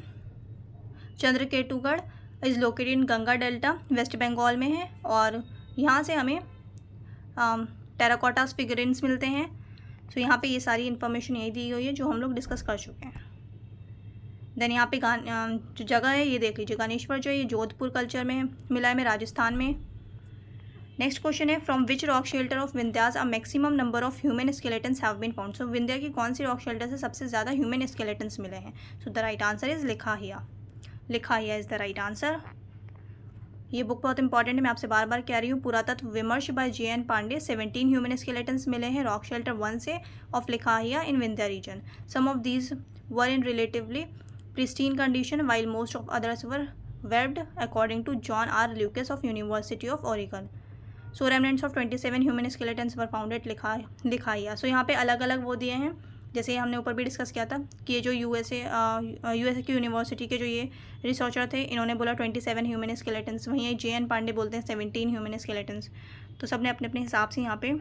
Chandraketugarh is located in Ganga delta, west Bengal में है, और यहाँ से हमें टेराकोटास फिगरेंस मिलते हैं। सो यहाँ पे ये सारी इन्फॉर्मेशन यही दी गई है जो हम लोग डिस्कस कर चुके हैं। देन यहाँ पे जो जगह है ये देख लीजिए, गानेश्वर जो है ये जोधपुर कल्चर में मिला है, में राजस्थान में। नेक्स्ट क्वेश्चन है from which rock shelter of Vindhyas a maximum number of human skeletons have been found. So Vindhya की कौन सी रॉक शेल्टर से सबसे ज़्यादा ह्यूमन स्केलेटन्स मिले हैं। So the right answer is Lekhahia. Lekhahia is the right answer. ये बुक बहुत इंपॉर्टेंट है, मैं आपसे बार बार कह रही हूँ। Puratattva Vimarsh by JN Pandey. 17 human skeletons मिले हैं रॉक शेल्टर 1 से of Lekhahia in Vindhya region. Some of these were in relatively pristine condition while most of others were webbed, according to John R. Lucas of University of Oregon. So remnants of 27 human skeletons were found at लिखाहिया। सो यहाँ पे अलग अलग वो दिए हैं, जैसे हमने ऊपर भी डिस्कस किया था कि ये जो यूएसए की यूनिवर्सिटी के जो ये रिसर्चर थे, इन्होंने बोला 27 ह्यूमन स्केलेटन्स, वहीं JN पांडे बोलते हैं 17 ह्यूमन स्केलेटन्स। तो सब ने अपने अपने हिसाब से यहाँ पे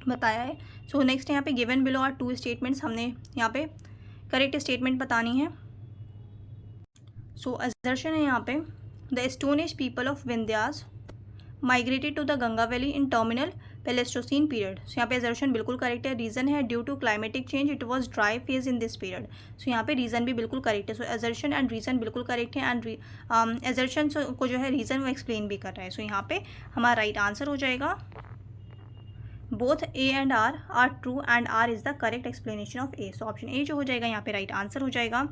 बताया है। सो नेक्स्ट यहाँ पे गिवन बिलो आर 2 स्टेटमेंट्स, हमने यहाँ पे करेक्ट स्टेटमेंट बतानी है। सो असर्शन है यहाँ पे the stone age people of Vindhyas migrated to the Ganga valley in terminal Pleistocene period. So यहाँ पे असर्शन बिल्कुल करेक्ट है। रीज़न है due to climatic change it was dry phase in this period. So यहाँ पे रीज़न भी बिल्कुल करेक्ट है। सो असर्शन एंड रीज़न बिल्कुल करेक्ट है, एंड असर्शन को जो है रीज़न वो एक्सप्लेन भी कर रहा है। सो यहाँ पे हमारा राइट आंसर हो जाएगा both A and R are true and R is the correct explanation of A। So option A जो हो जाएगा यहाँ पे राइट आंसर हो जाएगा।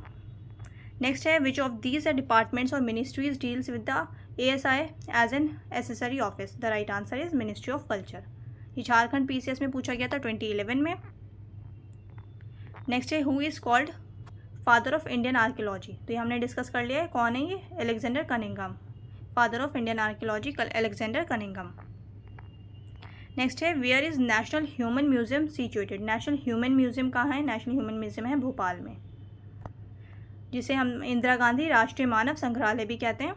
नेक्स्ट है विच ऑफ दीज डिपार्टमेंट्स और ministries deals with the ASI as an accessory office. The right answer is Ministry of Culture. ये झारखंड PCS में पूछा गया था 2011 में। नेक्स्ट है who is called father of Indian archaeology. तो ये हमने डिस्कस कर लिया है, कौन है ये, Alexander Cunningham. Father of Indian archaeology Alexander Cunningham. Next है where is national human museum situated. National human museum कहाँ है। नेशनल ह्यूमन म्यूजियम है भोपाल में, जिसे हम इंदिरा गांधी राष्ट्रीय मानव संग्रहालय भी कहते हैं।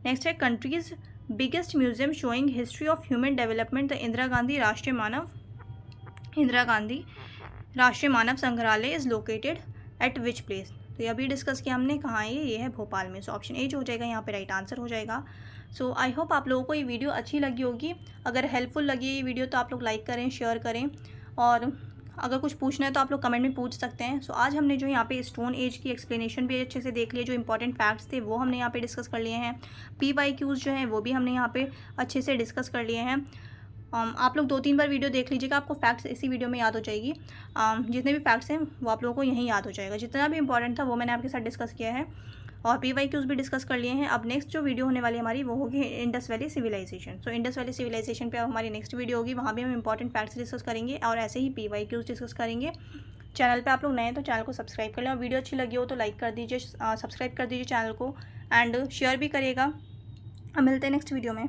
नेक्स्ट है countries biggest museum showing history of human development. The Indira Gandhi Rashtriya Manav Sangrahalaya is located at which place. तो ये अभी डिस्कस किया हमने, कहाँ है ये है भोपाल में। सो ऑप्शन A जो हो जाएगा यहाँ पे राइट आंसर हो जाएगा। सो आई होप आप लोगों को ये वीडियो अच्छी लगी होगी। अगर हेल्पफुल लगी ये वीडियो तो आप लोग लाइक करें, शेयर करें, और अगर कुछ पूछना है तो आप लोग कमेंट में पूछ सकते हैं। सो आज हमने जो यहाँ पे स्टोन एज की एक्सप्लेनेशन भी अच्छे से देख लिया, जो इंपॉर्टेंट फैक्ट्स थे वो हमने यहाँ पे डिस्कस कर लिए हैं। PYQs जो हैं वो भी हमने यहाँ पे अच्छे से डिस्कस कर लिए हैं। आप लोग 2-3 बार वीडियो देख लीजिएगा, आपको फैक्ट्स इसी वीडियो में याद हो जाएगी। जितने भी फैक्ट्स हैं वो आप लोगों को यहीं याद हो जाएगा। जितना भी इंपॉर्टेंट था वो मैंने आपके साथ डिस्कस किया है, और PYQs भी डिस्कस कर लिए हैं। अब नेक्स्ट जो वीडियो होने वाली हमारी वो होगी Indus valley civilisation. So Indus valley civilisation पे अब हमारी नेक्स्ट वीडियो होगी, वहाँ भी हम इंपॉर्टेंट फैक्ट्स डिस्कस करेंगे और ऐसे ही PYQs डिस्कस करेंगे। चैनल पे आप लोग नए हैं तो चैनल को सब्सक्राइब कर लें, और वीडियो अच्छी लगी हो तो लाइक कर दीजिए, सब्सक्राइब कर दीजिए चैनल को, एंड शेयर भी करिएगा। अब मिलते हैं नेक्स्ट वीडियो में।